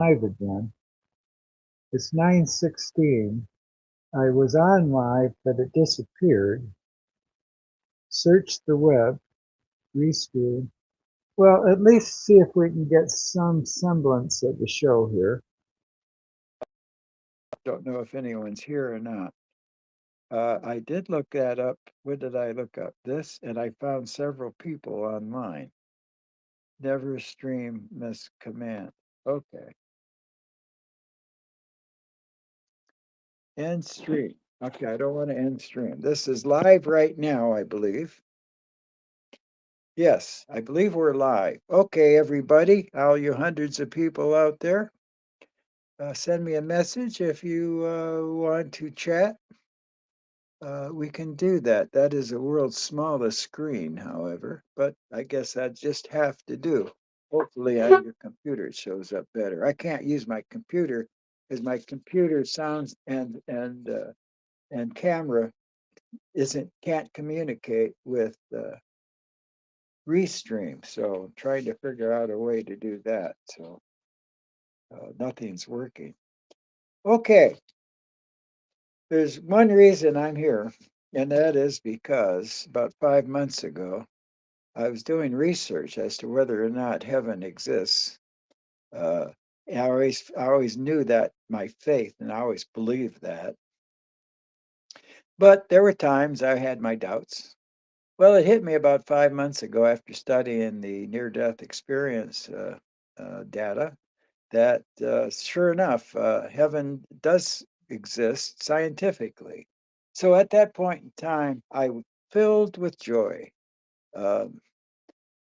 Live again. It's 9:16. I was on live, but it disappeared. Search the web, restream. Well, at least see if we can get some semblance of the show here. Don't know if anyone's here or not. I did look that up. What did I look up? This, and I found several people online. Never stream miss command. Okay. End stream. Okay, I don't want to end stream. This is live right now, I believe. Yes, I believe we're live. Okay, everybody, all you hundreds of people out there, send me a message if you want to chat. We can do that. That is the world's smallest screen, however, but I guess I just have to do. Hopefully on your computer it shows up better. I can't use my computer because my computer sounds and camera isn't can't communicate with Restream. So I'm trying to figure out a way to do that. So nothing's working. Okay, there's one reason I'm here, and that is because about 5 months ago, I was doing research as to whether or not heaven exists. Uh, and I always knew that my faith, and I always believed that. But there were times I had my doubts. Well, it hit me about 5 months ago after studying the near-death experience data that sure enough, heaven does exist scientifically. So at that point in time, I was filled with joy. Um,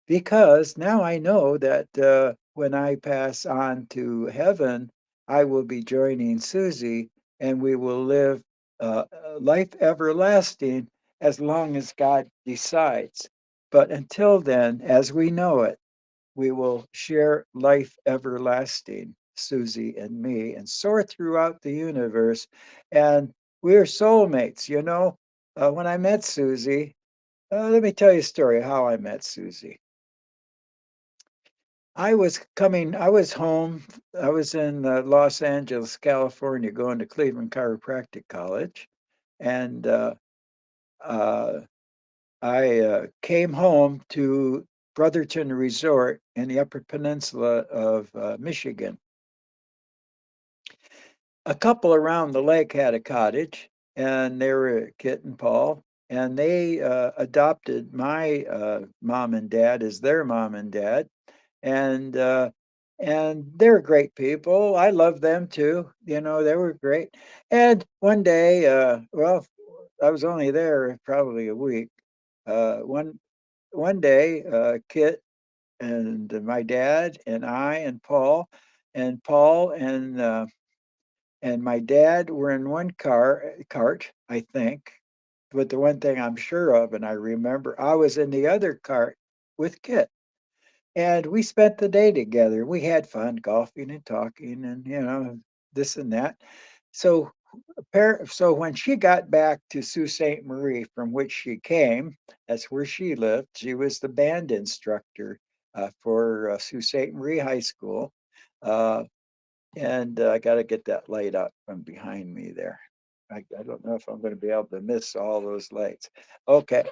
because now I know that when I pass on to heaven, I will be joining Susie and we will live life everlasting as long as God decides. But until then, as we know it, we will share life everlasting, Susie and me, and soar throughout the universe. And we're soulmates, you know. When I met Susie, let me tell you a story of how I met Susie. I was home. I was in Los Angeles, California, going to Cleveland Chiropractic College. And uh, I came home to Brotherton Resort in the Upper Peninsula of Michigan. A couple around the lake had a cottage, and they were Kit and Paul, and they adopted my mom and dad as their mom and dad, and they're great people. I love them too. You know, they were great. And one day, well, I was only there probably a week. One day, Kit and my dad and I and Paul and my dad were in one cart, I think. But the one thing I'm sure of, and I remember, I was in the other cart with Kit. And we spent the day together. We had fun golfing and talking and, you know, this and that. So, so when she got back to Sault Ste. Marie, from which she came, that's where she lived. She was the band instructor for Sault Ste. Marie High School. Uh, and I got to get that light out from behind me there. I don't know if I'm going to be able to miss all those lights. Okay.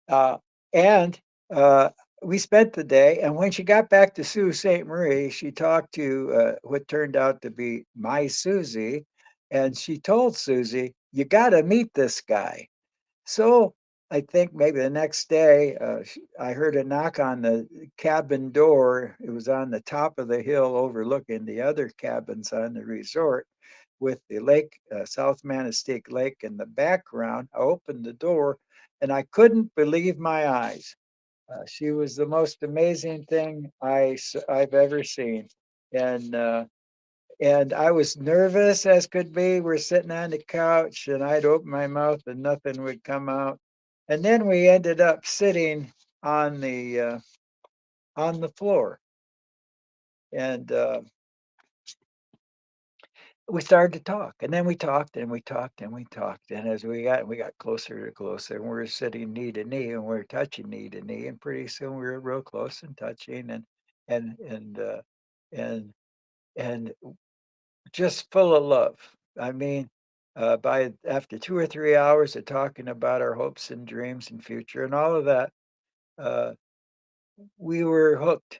Uh, and uh, we spent the day. And when she got back to Sault Ste. Marie, she talked to what turned out to be my Susie. And she told Susie, "You got to meet this guy." So I think maybe the next day, I heard a knock on the cabin door. It was on the top of the hill overlooking the other cabins on the resort with the lake, South Manistique Lake in the background. I opened the door and I couldn't believe my eyes. She was the most amazing thing I've ever seen. And and I was nervous as could be. We're sitting on the couch, and I'd open my mouth and nothing would come out. And then we ended up sitting on on the floor, and we started to talk. And then we talked, and we talked, and we talked. And as we got closer to closer, and we were sitting knee to knee, and we are touching knee to knee, and pretty soon we were real close and touching, and and and and just full of love. I mean, by after 2 or 3 hours of talking about our hopes and dreams and future and all of that, uh, we were hooked.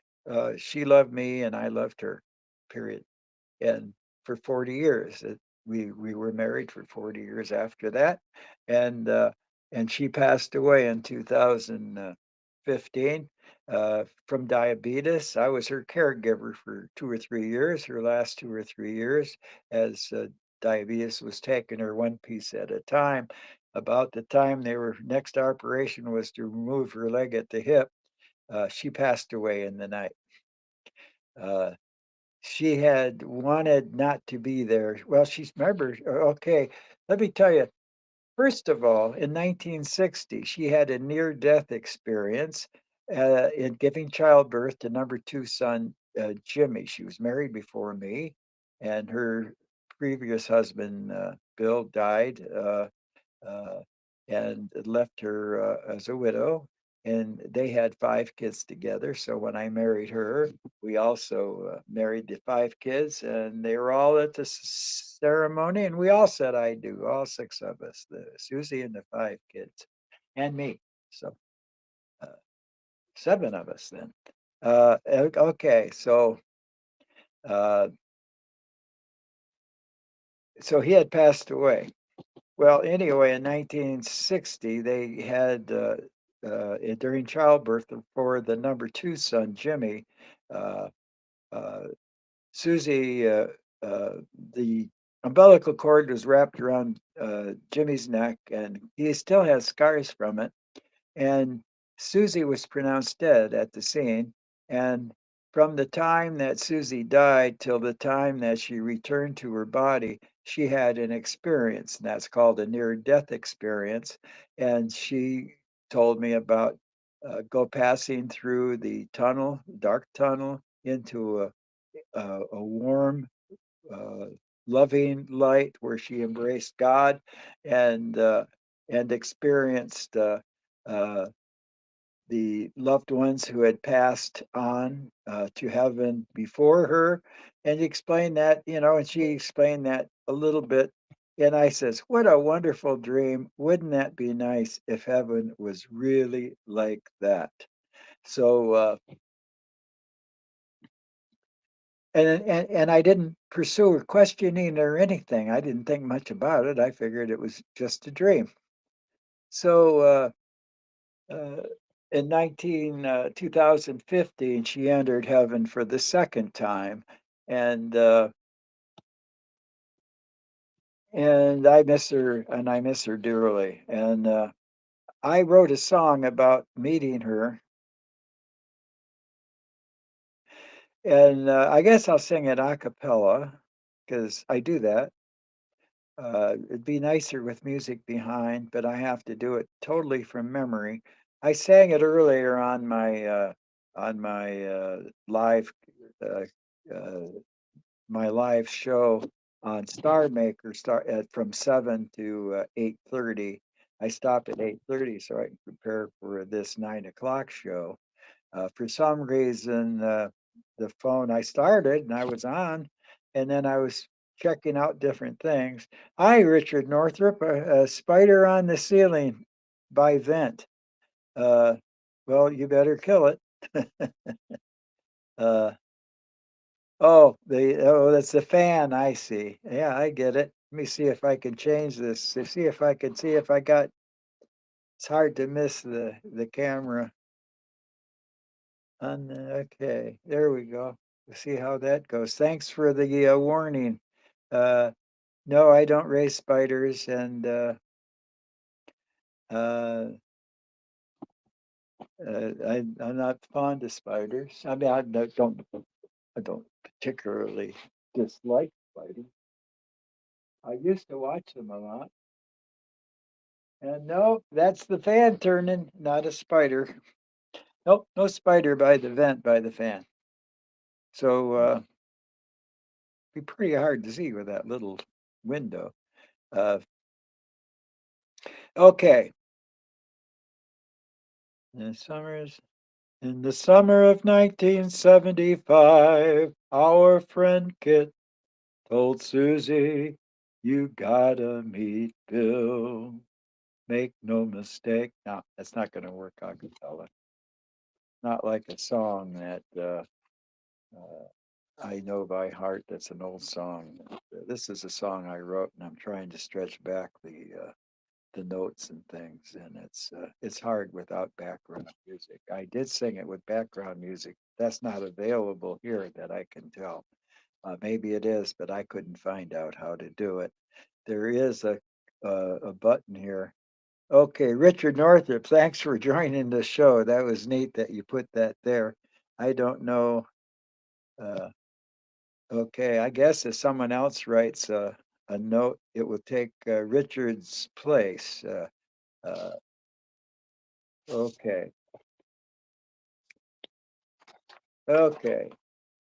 She loved me and I loved her, period. And for 40 years, we were married for 40 years after that, and uh, and she passed away in 2015 from diabetes. I was her caregiver for 2 or 3 years, her last 2 or 3 years, as diabetes was taking her one piece at a time. About the time their next operation was to remove her leg at the hip, she passed away in the night. Uh, she had wanted not to be there. Well, she's remember. Okay, let me tell you. First of all, in 1960, she had a near-death experience in giving childbirth to number two son, Jimmy. She was married before me, and her previous husband, Bill, died. Uh, and left her as a widow. And they had 5 kids together. So when I married her, we also married the 5 kids, and they were all at the ceremony. And we all said, I do, all 6 of us, the Susie and the 5 kids, and me. So uh, 7 of us then. Okay, uh, so he had passed away. Well, anyway, in 1960, they had during childbirth for the number two son, Jimmy, uh, uh, Susie, the umbilical cord was wrapped around Jimmy's neck, and he still has scars from it. And Susie was pronounced dead at the scene. And from the time that Susie died till the time that she returned to her body, she had an experience, and that's called a near death experience. And she told me about go passing through the tunnel, dark tunnel, into a warm, uh, loving light where she embraced God and experienced uh, the loved ones who had passed on to heaven before her, and explained that, and she explained that a little bit. And I says, what a wonderful dream. Wouldn't that be nice if heaven was really like that? So, and I didn't pursue questioning or anything. I didn't think much about it. I figured it was just a dream. So, uh, in 2015, she entered heaven for the second time, and I miss her, and I miss her dearly. And I wrote a song about meeting her, and I guess I'll sing it a cappella because I do that. It'd be nicer with music behind, but I have to do it totally from memory. I sang it earlier on my live uh, uh, my live show on Star Maker from 7 to 8:30. I stopped at 8:30 so I can prepare for this 9 o'clock show. For some reason, the phone I started and I was on, and then I was checking out different things. Hi, Richard Northrup, a spider on the ceiling by vent. Uh, well, you better kill it. uh, that's the fan. I see. Yeah, I get it. Let me see if I can change this. See if I can see if I got. It's hard to miss the camera. Okay, there we go. We'll see how that goes. Thanks for the warning. Uh, no, I don't raise spiders, and uh, I'm not fond of spiders. I mean, I don't particularly dislike spiders. I used to watch them a lot. And no, that's the fan turning, not a spider. Nope, no spider by the vent by the fan. So be pretty hard to see with that little window. Uh, okay, Summers. In the summer of 1975, our friend Kit told Susie, you gotta meet Bill. Make no mistake. No, that's not going to work, I can tell it. Not like a song that uh, I know by heart. That's an old song. This is a song I wrote, and I'm trying to stretch back the notes and things, and it's hard without background music. I did sing it with background music. That's not available here that I can tell. Maybe it is, but I couldn't find out how to do it. There is a button here. Okay, Richard Northrup, thanks for joining the show. That was neat that you put that there. I don't know. Uh, okay, I guess if someone else writes a note, it will take Richard's place. Uh, okay. Okay.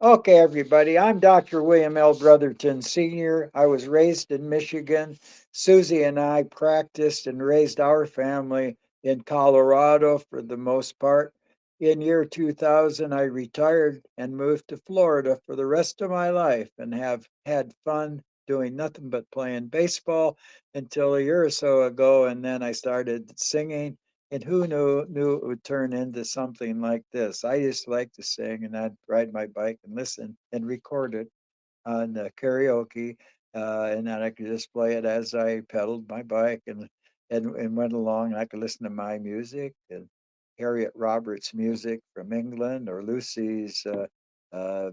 Okay, everybody. I'm Dr. William L. Brotherton Sr. I was raised in Michigan. Susie and I practiced and raised our family in Colorado for the most part. In year 2000, I retired and moved to Florida for the rest of my life and have had fun doing nothing but playing baseball until a year or so ago. And then I started singing, and who knew it would turn into something like this? I used to like to sing, and I'd ride my bike and listen and record it on karaoke, and then I could just play it as I pedaled my bike and went along. I could listen to my music and Harriet Roberts' music from England, or Lucy's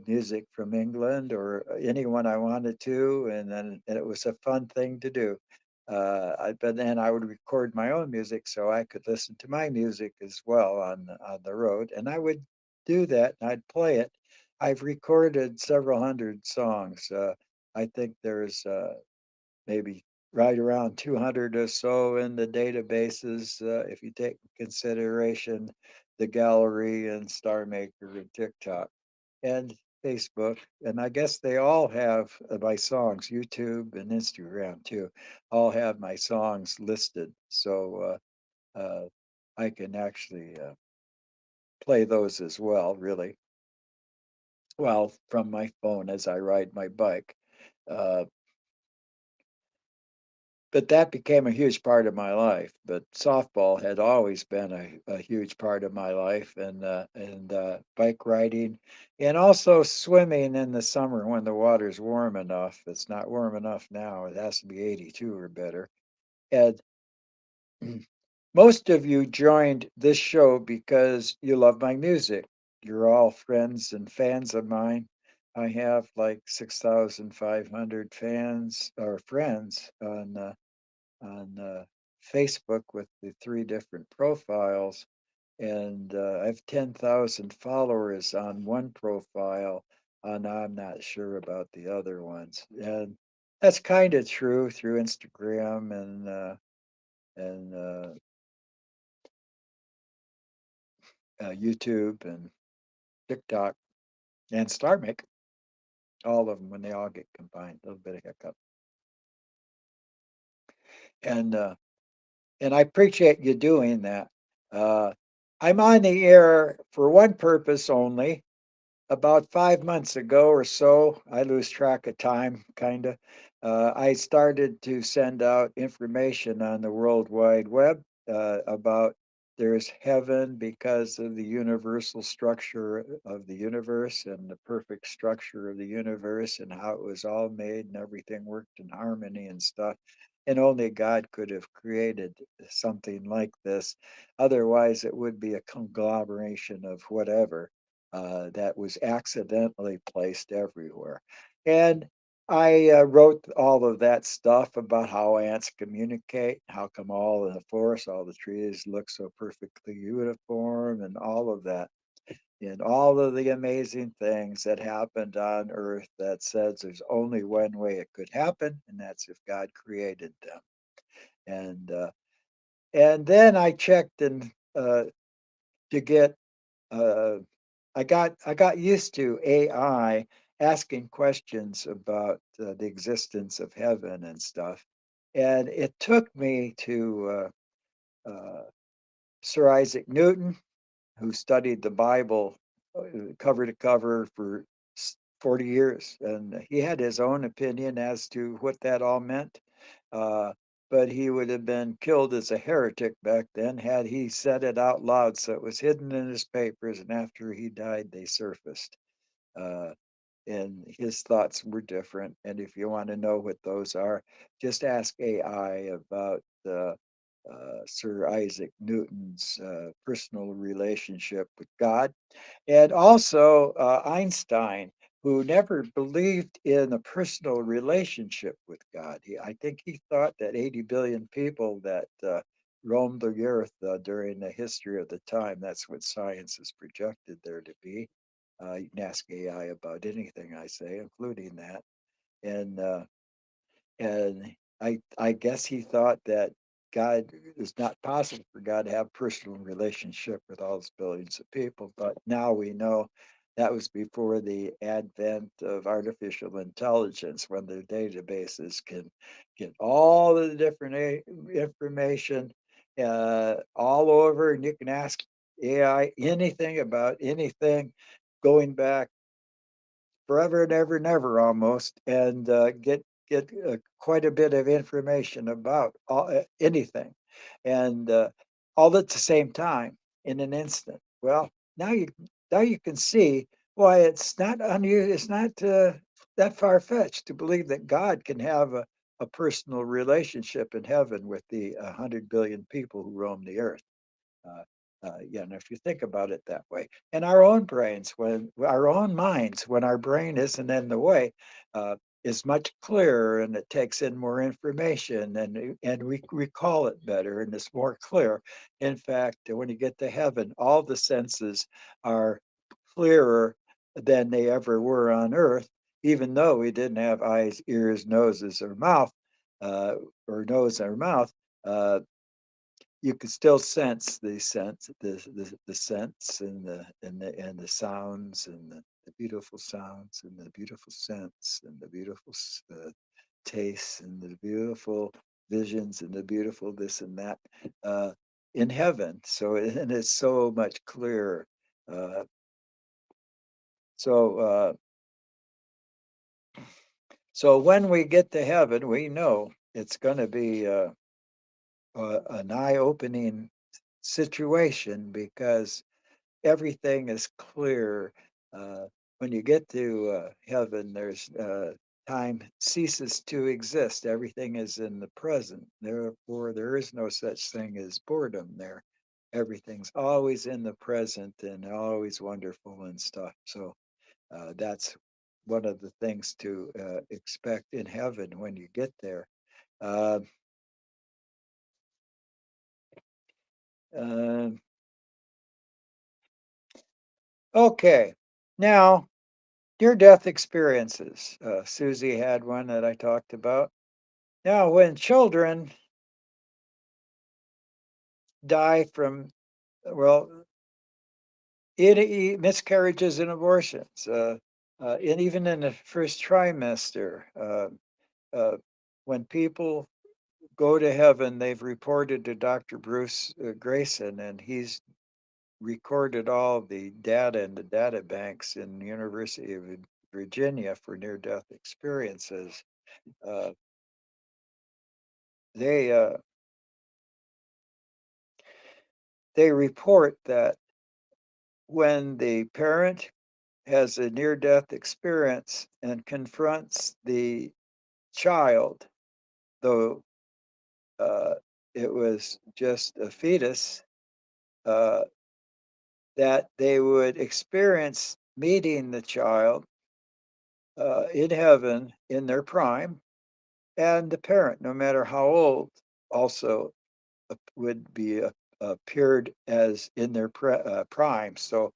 music from England, or anyone I wanted to, and it was a fun thing to do. But then I would record my own music so I could listen to my music as well on the road, and I would do that and I'd play it. I've recorded several hundred songs. I think there's maybe right around 200 or so in the databases, if you take consideration the gallery and Star Maker and TikTok and Facebook. And I guess they all have my songs, YouTube and Instagram too, all have my songs listed. So I can actually play those as well, really. Well, from my phone as I ride my bike. Uh, but that became a huge part of my life. But softball had always been a huge part of my life, and bike riding, and also swimming in the summer when the water's warm enough. It's not warm enough now; it has to be 82 or better. And most of you joined this show because you love my music. You're all friends and fans of mine. I have like 6,500 fans or friends on Facebook with the three different profiles, and I have 10,000 followers on one profile, and I'm not sure about the other ones. And that's kind of true through Instagram and YouTube and TikTok and StarMake, all of them when they all get combined. A little bit of hiccup, and and I appreciate you doing that. Uh, I'm on the air for one purpose only. About 5 months ago or so, I lose track of time, kind of. I started to send out information on the World Wide Web about there's heaven because of the universal structure of the universe and the perfect structure of the universe and how it was all made and everything worked in harmony and stuff. And only God could have created something like this. Otherwise, it would be a conglomeration of whatever that was accidentally placed everywhere. And I wrote all of that stuff about how ants communicate, how come all in the forest, all the trees look so perfectly uniform, and all of that. And all of the amazing things that happened on Earth that says there's only one way it could happen, and that's if God created them. And and then I checked and to get uh, I got used to AI asking questions about the existence of heaven and stuff, and it took me to Sir Isaac Newton who studied the Bible cover to cover for 40 years, and he had his own opinion as to what that all meant. Uh, but he would have been killed as a heretic back then had he said it out loud. So it was hidden in his papers, and after he died, they surfaced. Uh, and his thoughts were different. And if you want to know what those are, just ask AI about Sir Isaac Newton's personal relationship with God, and also Einstein, who never believed in a personal relationship with God. I think he thought that 80 billion people that roamed the earth during the history of the time, that's what science is projected there to be. You can ask AI about anything I say, including that. And and I guess he thought that God it was not possible for God to have personal relationship with all those billions of people. But now we know that was before the advent of artificial intelligence, when the databases can get all the different information all over, and you can ask AI anything about anything going back forever and ever and ever almost, and get quite a bit of information about anything, and all at the same time in an instant. Well, now you can see why it's not unusual. It's not that far fetched to believe that God can have a personal relationship in heaven with the 100 billion people who roam the earth. Uh, yeah, and if you think about it that way, and our own brains, when our own minds, when our brain isn't in the way, uh, is much clearer, and it takes in more information, and we recall it better, and it's more clear. In fact, when you get to heaven, all the senses are clearer than they ever were on earth, even though we didn't have eyes, ears, noses, or mouth, uh, or nose or mouth. Uh, you could still sense the scents and the sounds and the beautiful sounds and the beautiful scents and the beautiful tastes and the beautiful visions and the beautiful this and that uh, in heaven. So and it's so much clearer. Uh, so so when we get to heaven, we know it's going to be an eye-opening situation, because everything is clear. When you get to heaven, there's time ceases to exist. Everything is in the present. Therefore, there is no such thing as boredom there. Everything's always in the present and always wonderful and stuff. So that's one of the things to expect in heaven when you get there. Uh, uh, okay, now near-death experiences. Susie had one that I talked about. Now, when children die from, well, miscarriages and abortions, and even in the first trimester, uh, when people go to heaven, they've reported to Dr. Bruce Grayson, and he's recorded all the data in the data banks in the University of Virginia for near-death experiences. Uh, they they report that when the parent has a near death experience and confronts the child, though it was just a fetus, uh, that they would experience meeting the child in heaven in their prime, and the parent, no matter how old, also would be appeared as in their prime. So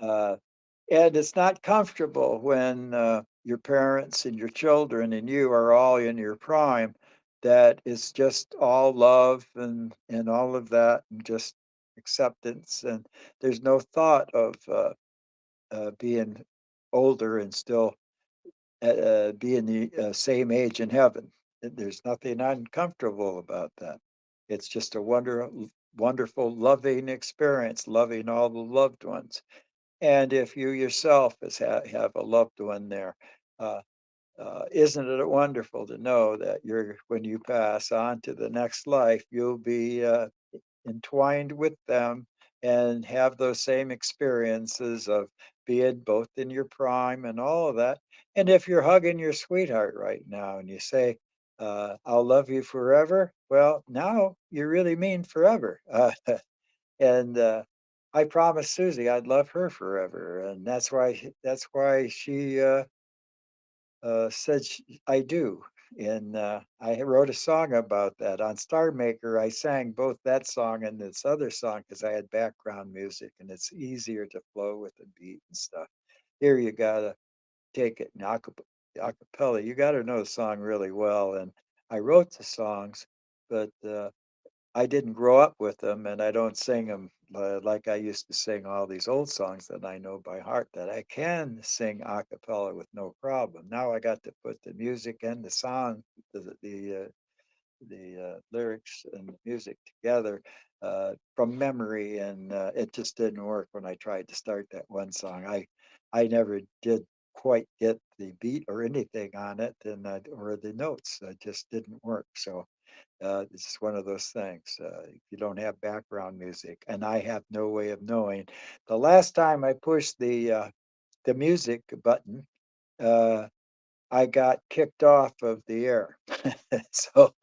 uh, and it's not comfortable when your parents and your children and you are all in your prime. That it's just all love and all of that, and just acceptance, and there's no thought of being older and still being the same age in heaven. There's nothing uncomfortable about that. It's just a wonderful, loving experience, loving all the loved ones. And if you yourself have a loved one there, uh, isn't it wonderful to know that when you pass on to the next life, you'll be entwined with them and have those same experiences of being both in your prime and all of that. And if you're hugging your sweetheart right now and you say, I'll love you forever, well, now you really mean forever. And I promised Susie I'd love her forever, and that's why she said I do. And I wrote a song about that on Star Maker. I sang both that song and this other song because I had background music, and it's easier to flow with the beat and stuff. Here you gotta take it in acapella. You got to know the song really well. And I wrote the songs, but I didn't grow up with them, and I don't sing them like I used to sing all these old songs that I know by heart that I can sing a cappella with no problem. Now I got to put the music and the song, the lyrics and the music together from memory, and it just didn't work when I tried to start that one song. I never did quite get the beat or anything on it, and or the notes. It just didn't work. So it's just one of those things. If you don't have background music, and I have no way of knowing. The last time I pushed the music button, uh, I got kicked off of the air. So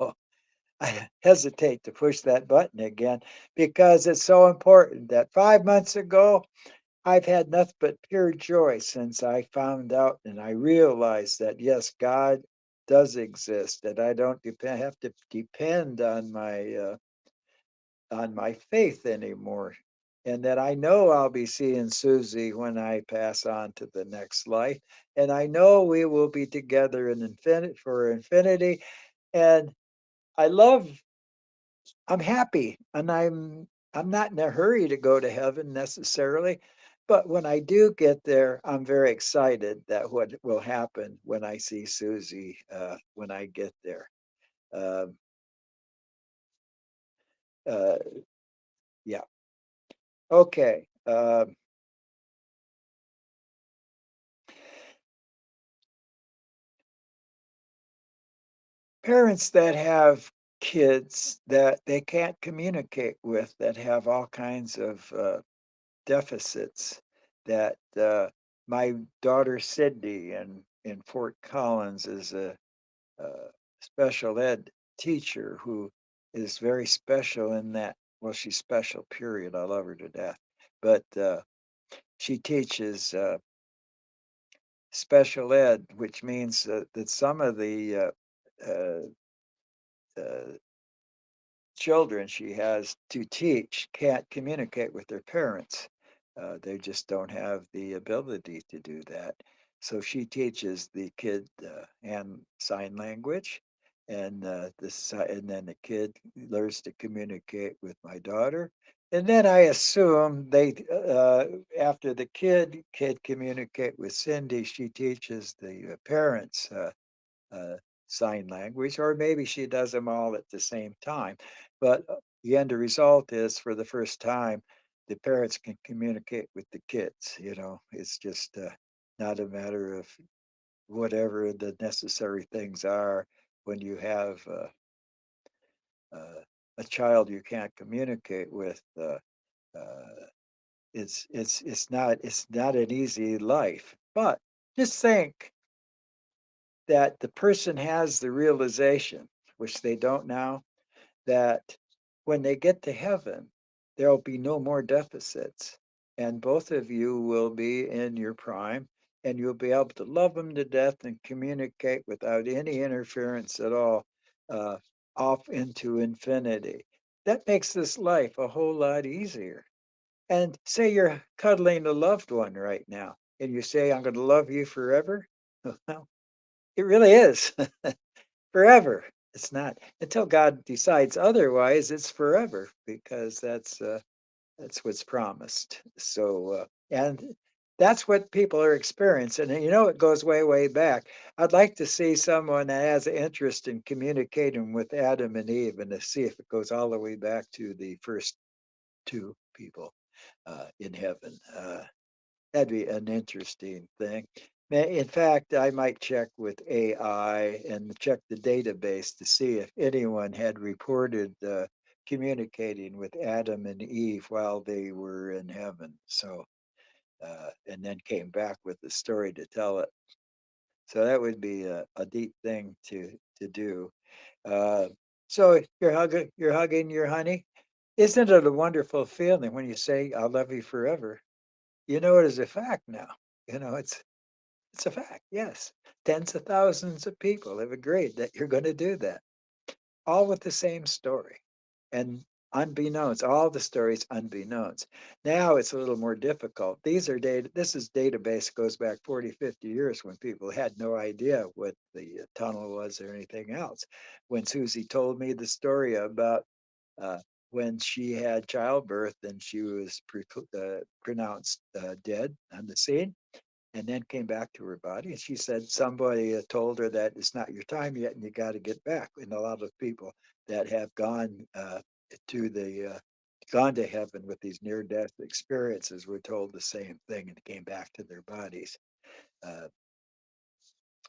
I hesitate to push that button again because it's so important that 5 months ago, I've had nothing but pure joy since I found out and I realized that yes, God does exist, and I don't have to depend on my faith anymore, and that I know I'll be seeing Susie when I pass on to the next life, and I know we will be together in infinite for infinity, and I love I'm happy, and I'm not in a hurry to go to heaven necessarily, but when I do get there, I'm very excited that what will happen when I see Susie when I get there. Um, uh, yeah. Okay. Parents that have kids that they can't communicate with, that have all kinds of deficits, that my daughter Sydney in Fort Collins is a special ed teacher who is very special in that. Well, she's special, period. I love her to death. But she teaches special ed, which means that some of the uh, uh, children she has to teach can't communicate with their parents. They just don't have the ability to do that. So she teaches the kid hand sign language, and and then the kid learns to communicate with my daughter. And then I assume after the kid communicate with Cindy, she teaches the parents uh, sign language, or maybe she does them all at the same time. But the end result is for the first time, the parents can communicate with the kids. It's just not a matter of whatever the necessary things are when you have a child you can't communicate with. Uh, it's not an easy life. But just think that the person has the realization, which they don't now, that when they get to heaven, there'll be no more deficits. And both of you will be in your prime, and you'll be able to love them to death and communicate without any interference at all uh, off into infinity. That makes this life a whole lot easier. And say you're cuddling a loved one right now, and you say, I'm going to love you forever. Well, it really is. Forever. It's not until God decides otherwise, it's forever because that's what's promised. So and that's what people are experiencing. And it goes way, way back. I'd like to see someone that has an interest in communicating with Adam and Eve and to see if it goes all the way back to the first two people in heaven. That'd be an interesting thing. In fact, I might check with AI and check the database to see if anyone had reported communicating with Adam and Eve while they were in heaven. So, and then came back with the story to tell it. So that would be a deep thing to do. Uh, so you're hugging your honey. Isn't it a wonderful feeling when you say, "I love you forever"? You know it is a fact now. You know it's a fact. Yes, tens of thousands of people have agreed that you're going to do that, all with the same story, and unbeknownst, all the stories unbeknownst. Now it's a little more difficult. These are data. This is database goes back 40, 50 years when people had no idea what the tunnel was or anything else. When Susie told me the story about uh, when she had childbirth and she was pronounced dead on the scene and then came back to her body. And she said somebody told her that it's not your time yet and you got to get back. And a lot of people that have gone to the gone to heaven with these near death experiences were told the same thing and came back to their bodies. Uh,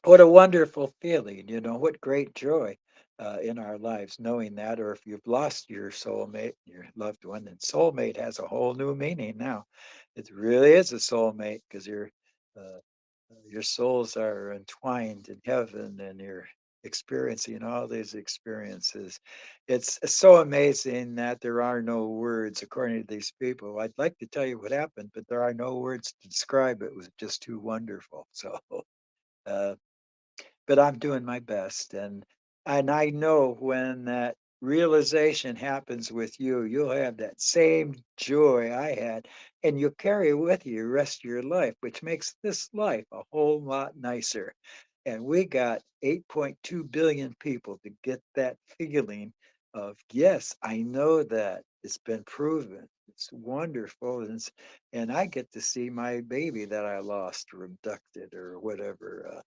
what a wonderful feeling, you know, what great joy in our lives knowing that. Or if you've lost your soulmate, your loved one, then soulmate has a whole new meaning now. It really is a soulmate because your souls are entwined in heaven and you're experiencing all these experiences. It's so amazing that there are no words according to these people. I'd like to tell you what happened, but there are no words to describe it. It was just too wonderful. So uh, but I'm doing my best, and I know when that realization happens with you, you'll have that same joy I had, and you'll carry it with you the rest of your life, which makes this life a whole lot nicer. And we got 8.2 billion people to get that feeling of, yes, I know that it's been proven. It's wonderful. And I get to see my baby that I lost or abducted or whatever.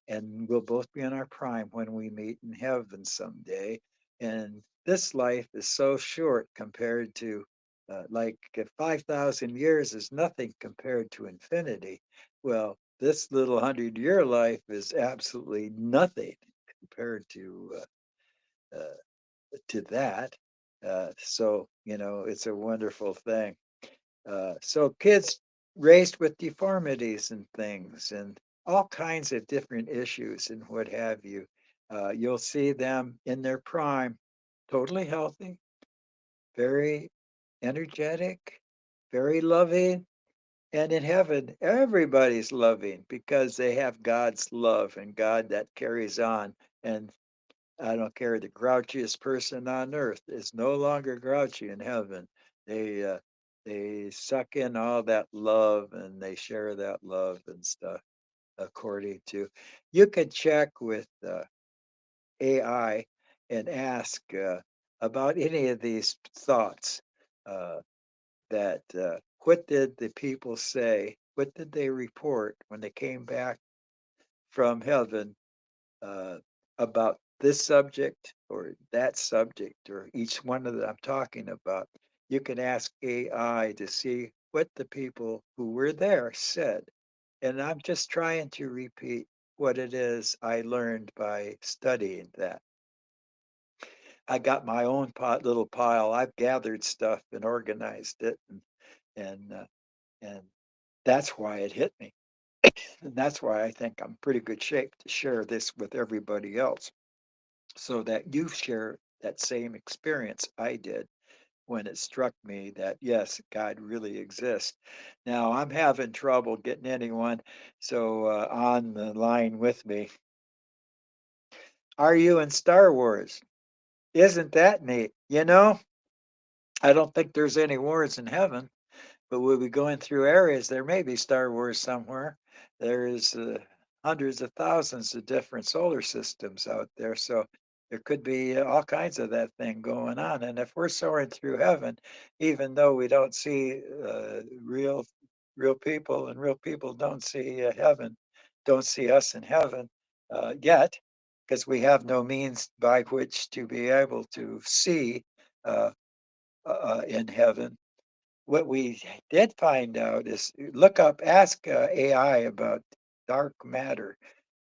And we'll both be in our prime when we meet in heaven someday. And this life is so short compared to, like, if 5,000 years is nothing compared to infinity. Well, this little 100-year life is absolutely nothing compared to that. So, you know, it's a wonderful thing. So kids raised with deformities and things and all kinds of different issues and what have you, you'll see them in their prime, totally healthy, very energetic, very loving. And in heaven, everybody's loving because they have God's love and God that carries on. And I don't care, the grouchiest person on earth is no longer grouchy in heaven. They uh, they suck in all that love and they share that love and stuff according to. You could check with AI and ask about any of these thoughts. Uh, that what did the people say? What did they report when they came back from heaven uh, about this subject or that subject or each one of them I'm talking about? You can ask AI to see what the people who were there said. And I'm just trying to repeat what it is I learned by studying that. I got my own little pile. I've gathered stuff and organized it, and and that's why it hit me. And that's why I think I'm pretty good shape to share this with everybody else so that you share that same experience I did when it struck me that yes, God really exists. Now I'm having trouble getting anyone so on the line with me. Are you in Star Wars? Isn't that neat? You know, I don't think there's any wars in heaven. But we'll be going through areas. There may be Star Wars somewhere. There's hundreds of thousands of different solar systems out there. So there could be all kinds of that thing going on. And if we're soaring through heaven, even though we don't see real people and real people don't see heaven, don't see us in heaven yet, because we have no means by which to be able to see uh, in heaven. What we did find out is ask AI about dark matter.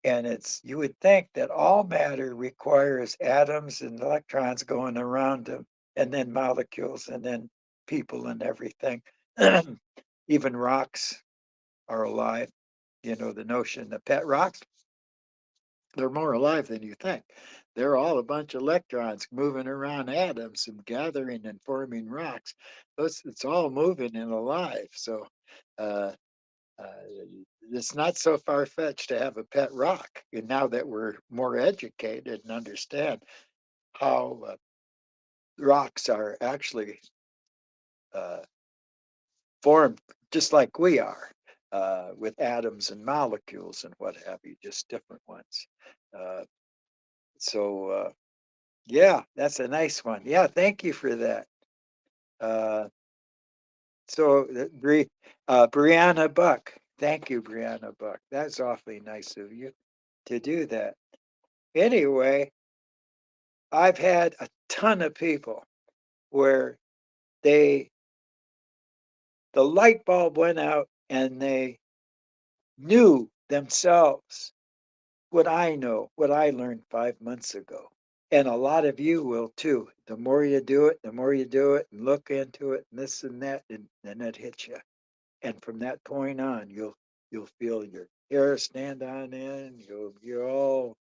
And you would think that all matter requires atoms and electrons going around them, and then molecules, and then people and everything. Even rocks are alive. You know, the notion that pet rocks, they're more alive than you think. They're all a bunch of electrons moving around atoms and gathering and forming rocks. It's all moving and alive. So uh, uh, it's not so far fetched to have a pet rock. And now that we're more educated and understand how rocks are actually uh, formed just like we are, with atoms and molecules and what have you, just different ones. Uh, so, yeah, that's a nice one. Yeah, thank you for that. Uh, Brianna Buck, thank you, Brianna Buck. That's awfully nice of you to do that. Anyway, I've had a ton of people where they the light bulb went out and they knew themselves what I know, what I learned 5 months ago. And a lot of you will too. The more you do it, the more you do it and look into it and this and that, and then it hits you. And from that point on, you'll feel your hair stand on end. You're all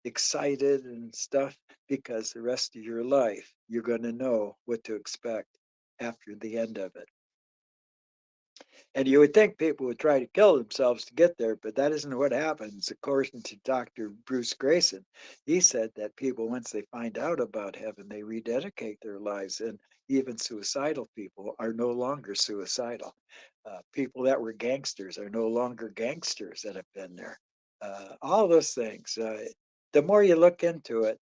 excited and stuff because the rest of your life you're going to know what to expect after the end of it. And you would think people would try to kill themselves to get there, but that isn't what happens. According to Dr. Bruce Grayson, he said that people, once they find out about heaven, they rededicate their lives. And even suicidal people are no longer suicidal. People that were gangsters are no longer gangsters that have been there. All those things. The more you look into it,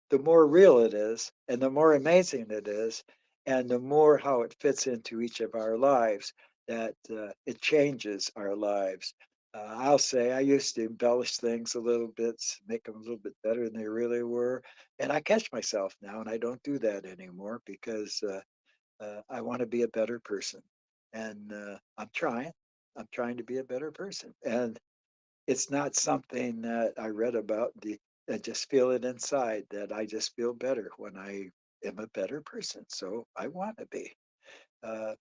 the more real it is, and the more amazing it is, and the more how it fits into each of our lives, that it changes our lives. I'll say I used to embellish things a little bit, make them a little bit better than they really were. And I catch myself now, and I don't do that anymore because I want to be a better person. And I'm trying. I'm trying to be a better person. And it's not something that I read about. I just feel it inside that I just feel better when I am a better person. So I want to be. Uh,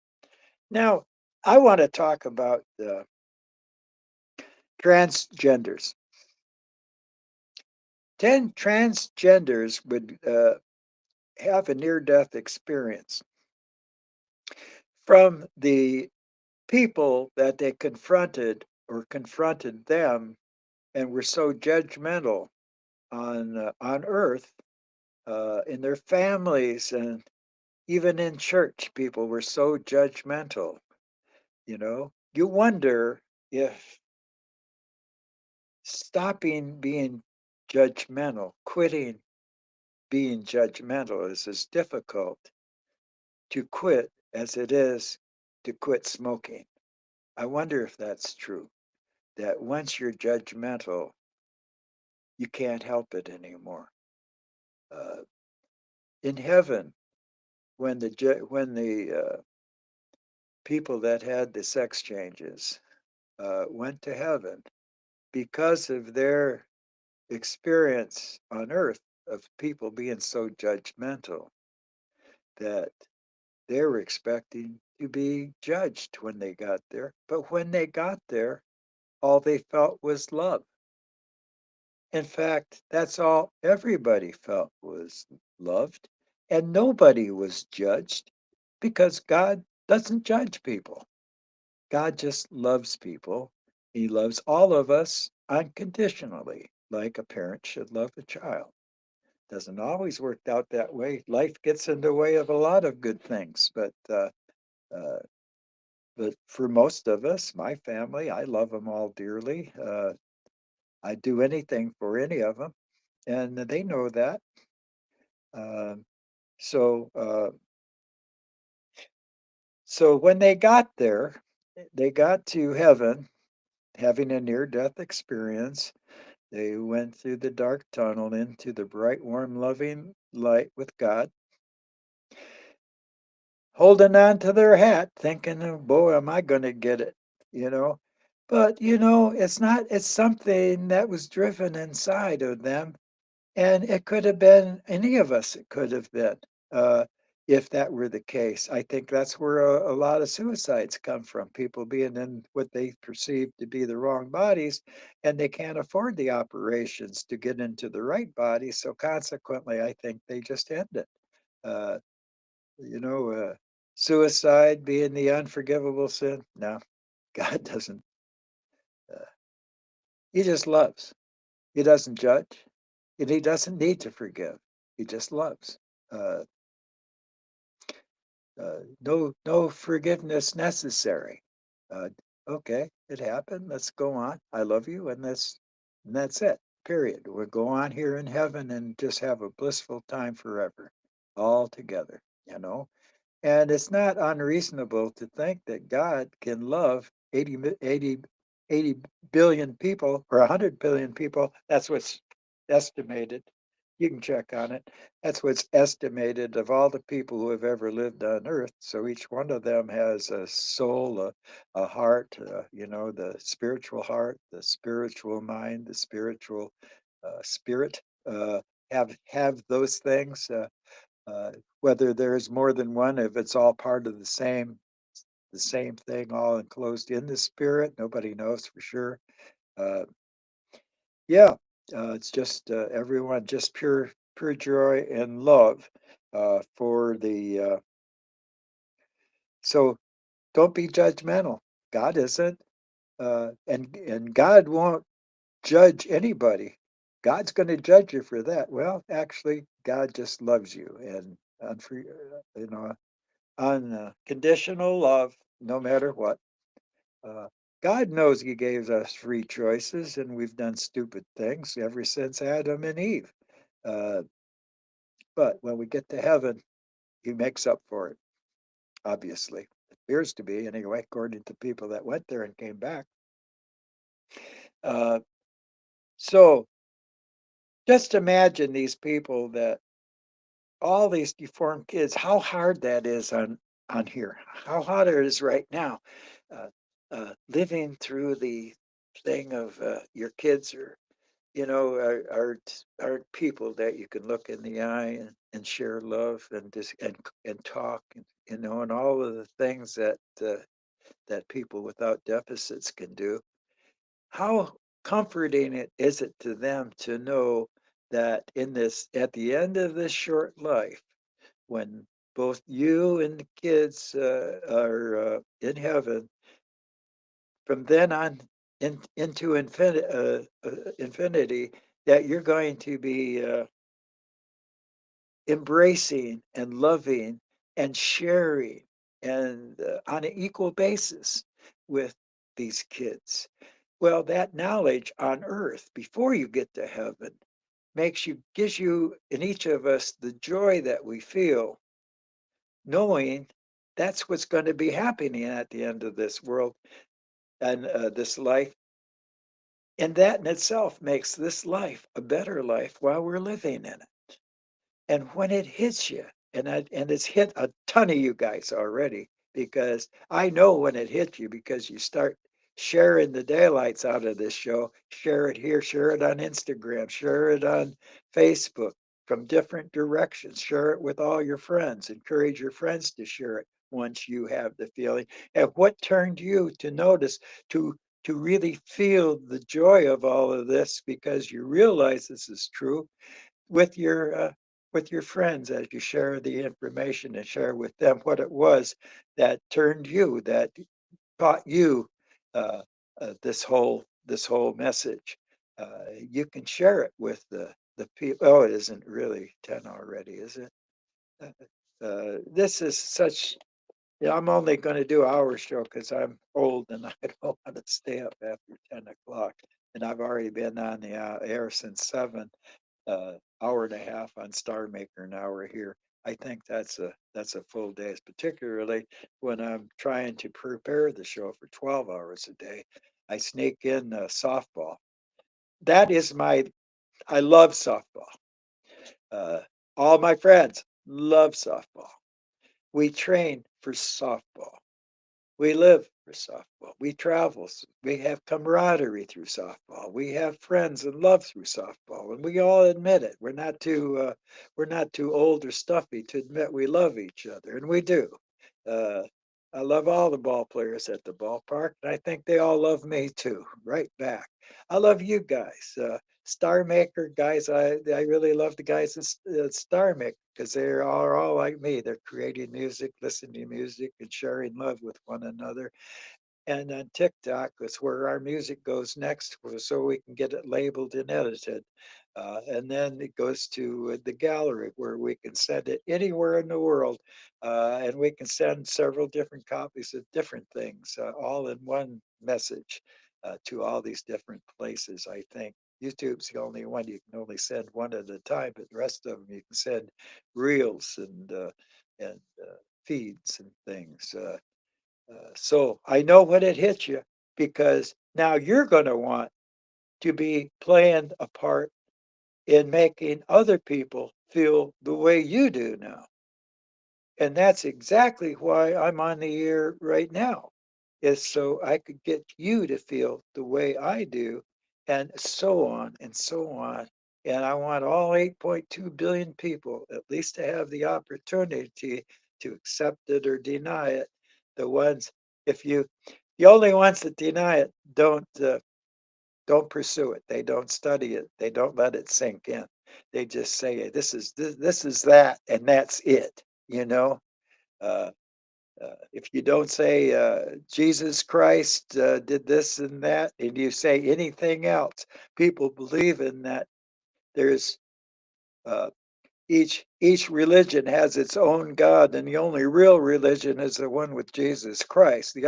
Now, I want to talk about transgenders. 10 transgenders would have a near death experience from the people that they confronted or confronted them and were so judgmental on earth, in their families, and even in church people were so judgmental. You wonder if stopping being judgmental, quitting being judgmental, is as difficult to quit as it is to quit smoking. I wonder if that's true, that once you're judgmental, you can't help it anymore. Uh, in heaven, when the people that had the sex changes went to heaven, because of their experience on earth of people being so judgmental, that they were expecting to be judged when they got there. But when they got there, all they felt was love. In fact, that's all everybody felt was loved, and nobody was judged because God doesn't judge people. God just loves people. He loves all of us unconditionally, like a parent should love a child. Doesn't always work out that way. Life gets in the way of a lot of good things, uh, but for most of us, my family, I love them all dearly. I'd do anything for any of them, and they know that. Um, so, uh, so when they got there, they got to heaven, having a near-death experience. They went through the dark tunnel into the bright, warm, loving light with God. holding on to their hat, thinking, "Oh, boy, am I going to get it?" You know, but it's not. It's something that was driven inside of them, and it could have been any of us. It could have been, uh, if that were the case. I think that's where a lot of suicides come from. People being in what they perceive to be the wrong bodies, and they can't afford the operations to get into the right body. So consequently, I think they just end it. Uh, you know, suicide being the unforgivable sin. No, God doesn't. Uh, he just loves. He doesn't judge, and he doesn't need to forgive. He just loves. Uh, no forgiveness necessary. Uh, okay, it happened. Let's go on. I love you, and that's it. Period. We'll go on here in heaven and just have a blissful time forever, all together. You know. And it's not unreasonable to think that God can love 80 billion people or 100 billion people. That's what's estimated. You can check on it. That's what's estimated of all the people who have ever lived on earth. So each one of them has a soul, a heart, the spiritual heart, the spiritual mind, the spiritual spirit. Have those things. Uh, Whether there's more than one, if it's all part of the same thing, all enclosed in the spirit, nobody knows for sure. Uh, yeah, it's just everyone, just pure joy and love for the. So don't be judgmental. God isn't, and God won't judge anybody. God's going to judge you for that. Well, actually, God just loves you, and you know unconditional love, no matter what. Uh, God knows He gave us free choices, and we've done stupid things ever since Adam and Eve. Uh, but when we get to heaven, He makes up for it, obviously. It appears to be, anyway, according to people that went there and came back. Uh, so just imagine these people that all these deformed kids, how hard that is on here, how hard it is right now, uh, living through the thing of your kids are people that you can look in the eye and share love and just and talk and all of the things that people without deficits can do. How comforting is it to them to know that in this at the end of this short life, when both you and the kids are in heaven, from then on into infinity, that you're going to be embracing and loving and sharing and on an equal basis with these kids. Well, that knowledge on earth before you get to heaven gives you in each of us the joy that we feel knowing that's what's going to be happening at the end of this world and this life. And that in itself makes this life a better life while we're living in it. And when it hits you, and it's hit a ton of you guys already, because I know when it hits you, because you start sharing the daylights out of this show, share it here, share it on Instagram, share it on Facebook from different directions, share it with all your friends, encourage your friends to share it once you have the feeling. And what turned you to notice, to really feel the joy of all of this because you realize this is true with your friends as you share the information and share with them what it was that taught you uh, this whole message. You can share it with the people. Oh, it isn't really 10 already, is it? This is such. Yeah, I'm only going to do our show because I'm old and I don't want to stay up after 10 o'clock. And I've already been on the air since 7, hour and a half on Star Maker. Now we're here. I think that's a full day, particularly when I'm trying to prepare the show for 12 hours a day. I sneak in softball. That is I love softball. Uh, all my friends love softball. We train for softball. We live for softball. We travel. We have camaraderie through softball. We have friends and love through softball, and we all admit it. We're not too old or stuffy to admit we love each other, and we do. Uh, I love all the ball players at the ballpark, and I think they all love me too, right back. I love you guys, Star Maker guys. I really love the guys at Star Maker because they are all like me. They're creating music, listening to music, and sharing love with one another. And on TikTok is where our music goes next, so we can get it labeled and edited. And then it goes to the gallery where we can send it anywhere in the world. And we can send several different copies of different things, all in one message to all these different places. I think YouTube's the only one you can only send one at a time, but the rest of them you can send reels and feeds and things. So I know when it hits you because now you're going to want to be playing a part in making other people feel the way you do now. And that's exactly why I'm on the air right now, is so I could get you to feel the way I do, and so on and so on. And I want all 8.2 billion people at least to have the opportunity to accept it or deny it. The ones, if you, the only ones that deny it don't pursue it. They don't study it. They don't let it sink in. They just say, this is that, and that's it. You know, uh, if you don't say Jesus Christ did this and that, and you say anything else, people believe in that. There's uh, each religion has its own God, and the only real religion is the one with Jesus Christ. The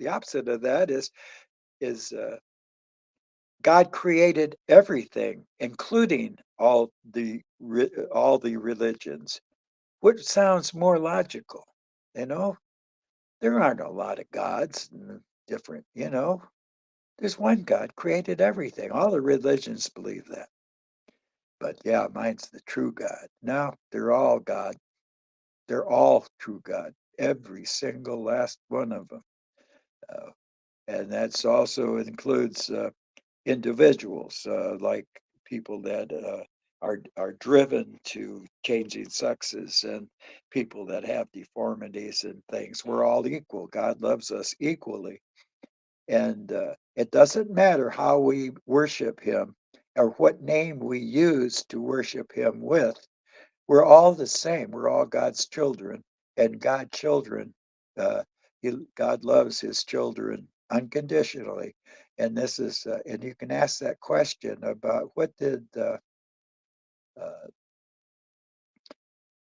opposite of that is God created everything, including all the religions, which sounds more logical. You know, there aren't a lot of gods and different. There's one God created everything. All the religions believe that. But yeah, mine's the true God. No, they're all God. They're all true God. Every single last one of them. Uh, and that's also includes individuals, like people that are driven to changing sexes and people that have deformities and things. We're all equal. God loves us equally, and it doesn't matter how we worship Him or what name we use to worship Him with. We're all the same. We're all God's children, and God children. Uh, God loves His children unconditionally, and this is. And you can ask that question about uh,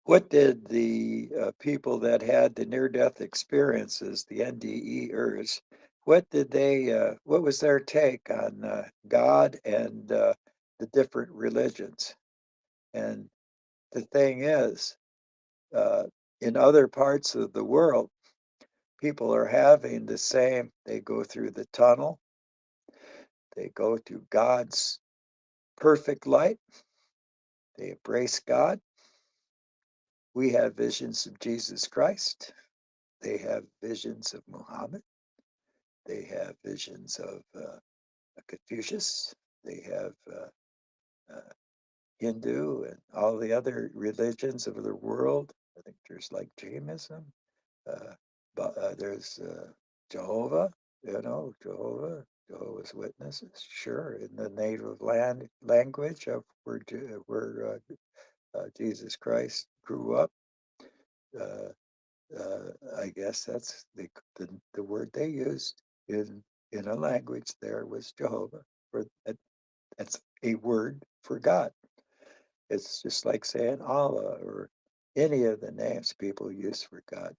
what did the people that had the near-death experiences, the NDEers, what was their take on God and the different religions? And the thing is, uh, in other parts of the world, people are having the same. They go through the tunnel, they go to God's perfect light, they embrace God. We have visions of Jesus Christ, they have visions of Muhammad, they have visions of Confucius, they have uh, Hindu and all the other religions of the world. I think there's like Jainism. Uh, but there's Jehovah, Jehovah's Witnesses, sure, in the native language of where Jesus Christ grew up. Uh, I guess that's the word they used in a language there was Jehovah. For that's a word for God. It's just like saying Allah or any of the names people use for God.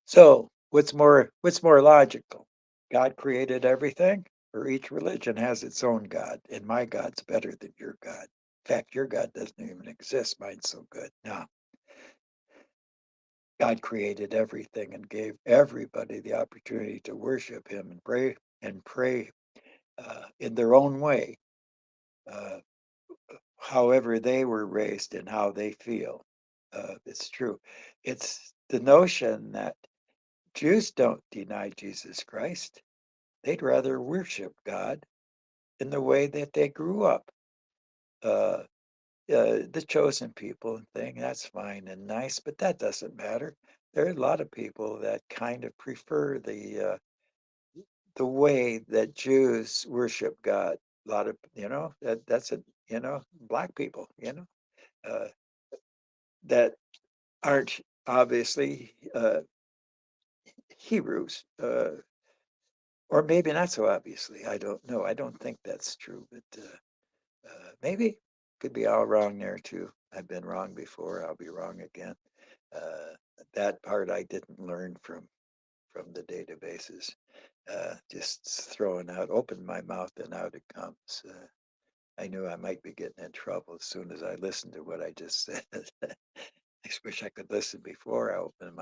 So what's more logical? God created everything, or each religion has its own God, and my God's better than your God. In fact, your God doesn't even exist. Mine's so good. No, God created everything and gave everybody the opportunity to worship Him and pray in their own way, uh, however they were raised and how they feel. It's true. It's the notion that Jews don't deny Jesus Christ. They'd rather worship God in the way that they grew up. Uh, the chosen people and thing, that's fine and nice, but that doesn't matter. There are a lot of people that kind of prefer the way that Jews worship God. A lot of, that's a, black people, uh, that aren't obviously Hebrews, or maybe not so obviously. I don't know. I don't think that's true, but maybe could be all wrong there too. I've been wrong before. I'll be wrong again. Uh, that part I didn't learn from the databases. Just throwing out, open my mouth and out it comes. I knew I might be getting in trouble as soon as I listened to what I just said. I wish I could listen before I open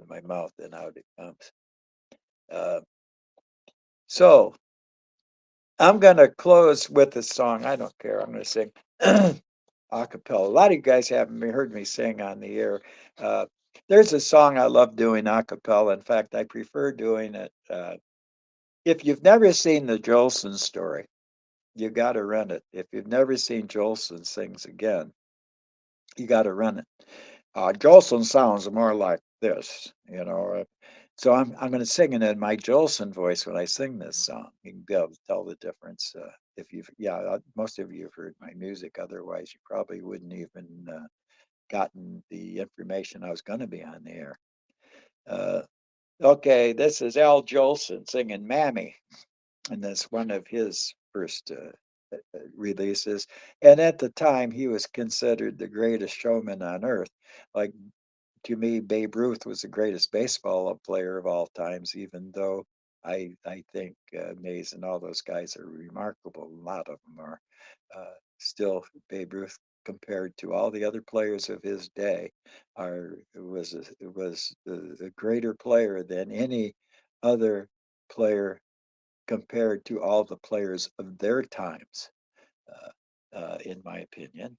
my mouth and out it comes. Uh, so I'm gonna close with a song. I don't care. I'm gonna sing a cappella. A lot of you guys haven't heard me sing on the air. Uh, there's a song I love doing a cappella. In fact, I prefer doing it. If you've never seen the Jolson story, you got to run it. If you've never seen Jolson sings again, you got to run it. Jolson sounds more like this, so I'm going to sing it in my Jolson voice when I sing this song. You can be able to tell the difference. If you've, yeah, most of you have heard my music. Otherwise, you probably wouldn't even gotten the information I was going to be on the air. Okay, this is Al Jolson singing "Mammy," and that's one of his first releases. And at the time, he was considered the greatest showman on earth. Like, to me, Babe Ruth was the greatest baseball player of all times, even though I think Mays and all those guys are remarkable. A lot of them are. Still, Babe Ruth, compared to all the other players of his day, was a greater player than any other player compared to all the players of their times, in my opinion.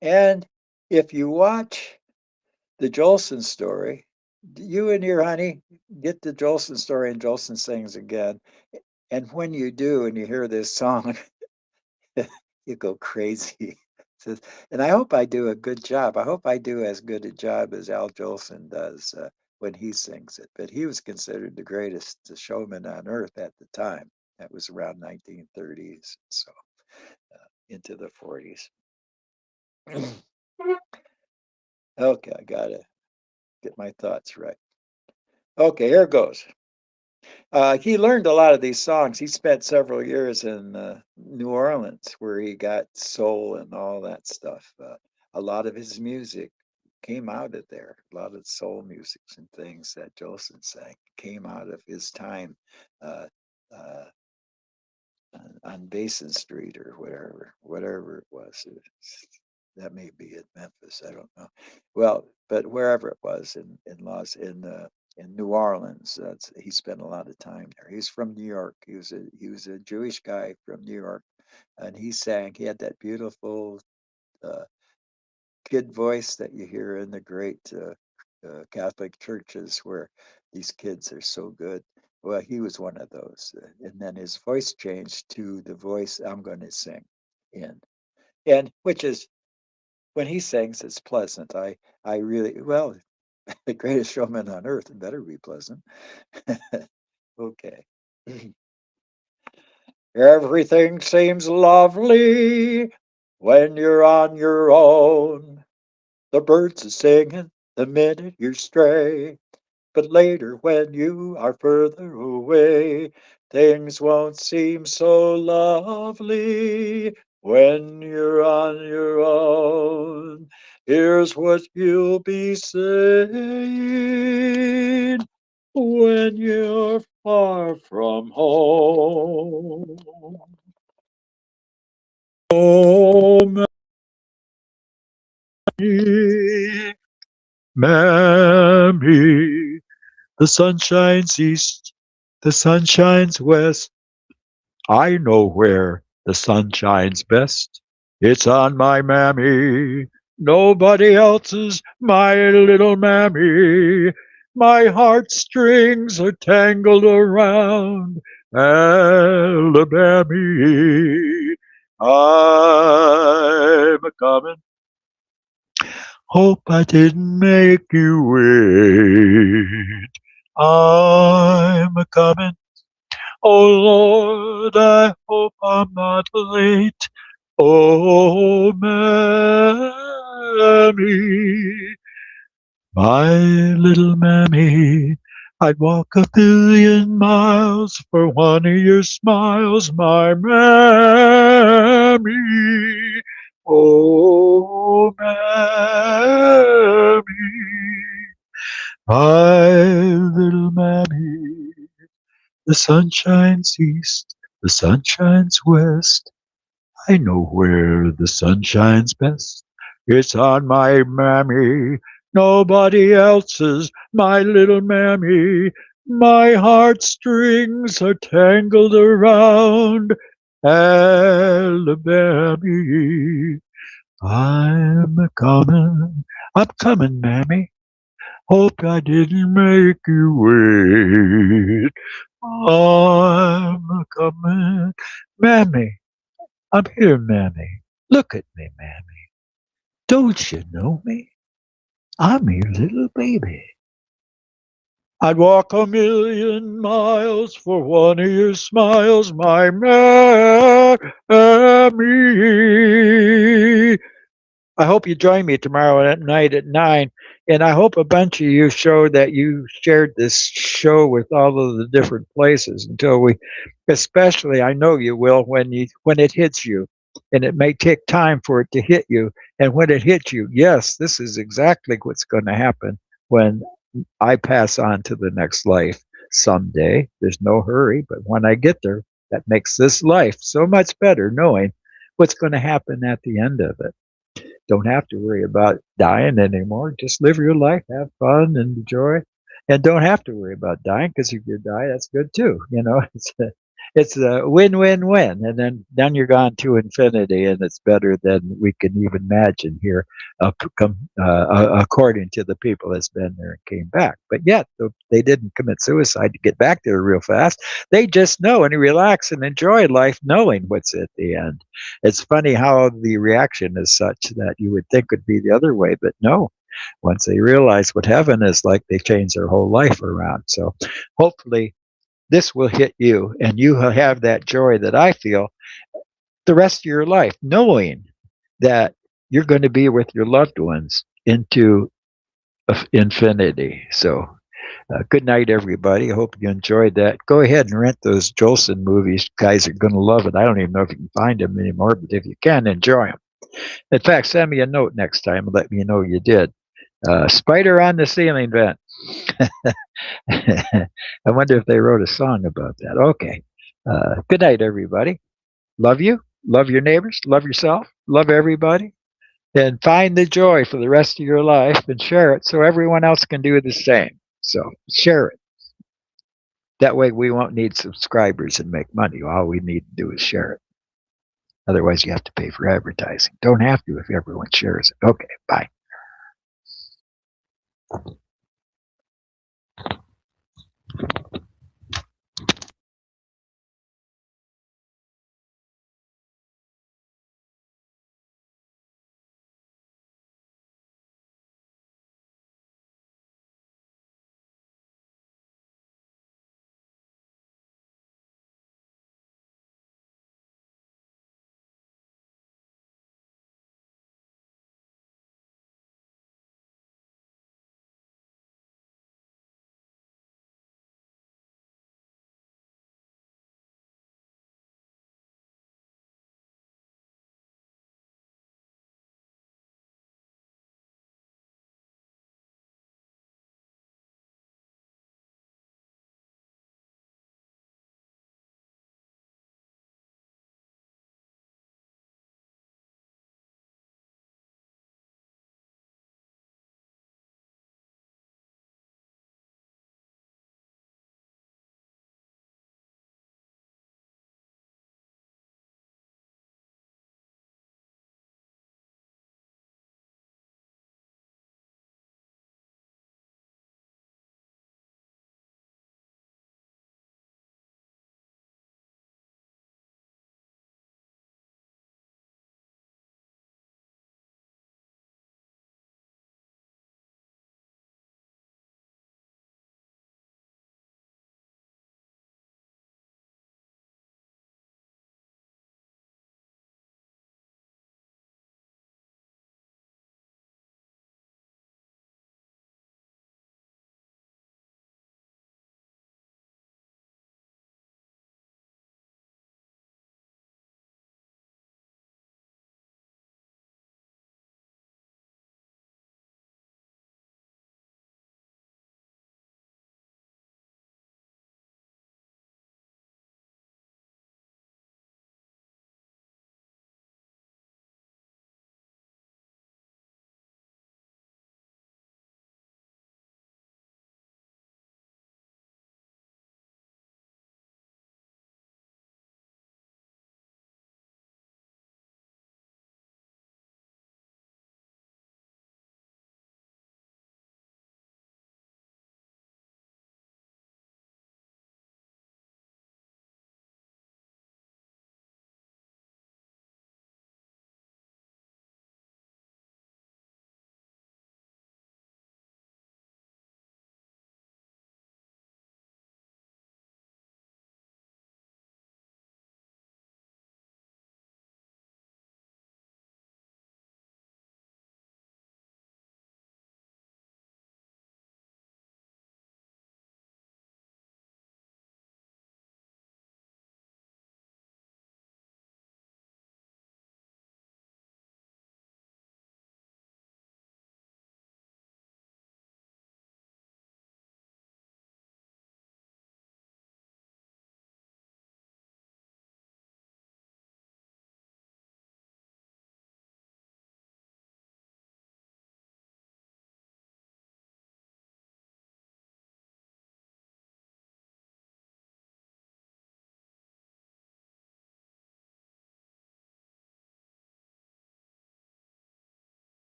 And if you watch the Jolson story, you and your honey get the Jolson story, and Jolson sings again. And when you do, and you hear this song, you go crazy. And I hope I do a good job. I hope I do as good a job as Al Jolson does when he sings it. But he was considered the greatest showman on earth at the time. That was around 1930s, so into the 40s. Okay, I gotta get my thoughts right. Okay, here goes. He learned a lot of these songs. He spent several years in New Orleans, where he got soul and all that stuff. A lot of his music came out of there. A lot of soul musics and things that Jolson sang came out of his time uh, uh, on Basin Street or whatever it was. That may be in Memphis. I don't know. Well, but wherever it was in New Orleans, he spent a lot of time there. He's from New York. He was a Jewish guy from New York, and he sang. He had that beautiful uh, kid voice that you hear in the great Catholic churches, where these kids are so good. Well, he was one of those, and then his voice changed to the voice I'm going to sing in, and which is when he sings, it's pleasant. I really, well, the greatest showman on earth, it better be pleasant. Okay. Everything seems lovely when you're on your own. The birds are singing the minute you stray. But later, when you are further away, things won't seem so lovely when you're on your own. Here's what you'll be saying when you're far from home. Oh, Mammy, Mammy, the sun shines east, the sun shines west. I know where the sun shines best. It's on my mammy. nobody else's, my little mammy. My heartstrings are tangled around Alabama. I'm a comin'. Hope I didn't make you wait. I'm a comin'. Oh Lord, I hope I'm not late. Oh, mammy, my little mammy, I'd walk a billion miles for one of your smiles, my mammy. Oh, mammy, my little mammy. The sun shines east, the sun shines west. I know where the sun shines best. It's on my mammy, nobody else's, my little mammy. My heartstrings are tangled around Alabama. I'm coming, mammy. Hope I didn't make you wait. I'm coming, mammy. I'm here, mammy. Look at me, mammy. Don't you know me? I'm your little baby. I'd walk a million miles for one of your smiles, my mammy. I hope you join me tomorrow night at 9. And I hope a bunch of you showed that you shared this show with all of the different places until we, especially I know you will when it hits you. And it may take time for it to hit you. And when it hits you, yes, this is exactly what's going to happen when I pass on to the next life someday. There's no hurry, but when I get there, that makes this life so much better knowing what's going to happen at the end of it. Don't have to worry about dying anymore. Just live your life, have fun, and enjoy, and don't have to worry about dying because if you die, that's good too. You know, it's a win-win-win, and then you're gone to infinity, and it's better than we can even imagine here, according to the people that's been there and came back. But yet they didn't commit suicide to get back there real fast. They just know and relax and enjoy life, knowing what's at the end. It's funny how the reaction is such that you would think would be the other way, but no. Once they realize what heaven is like, they change their whole life around. So hopefully this will hit you and you will have that joy that I feel the rest of your life, knowing that you're going to be with your loved ones into infinity. So good night, everybody. I hope you enjoyed that. Go ahead and rent those Jolson movies. You guys are going to love it. I don't even know if you can find them anymore, but if you can, enjoy them. In fact, send me a note next time and let me know you did. Spider on the ceiling vent. I wonder if they wrote a song about that. Okay. Good night, everybody. Love you. Love your neighbors. Love yourself. Love everybody. And find the joy for the rest of your life and share it so everyone else can do the same. So share it. That way we won't need subscribers and make money. All we need to do is share it. Otherwise, you have to pay for advertising. Don't have to if everyone shares it. Okay, bye.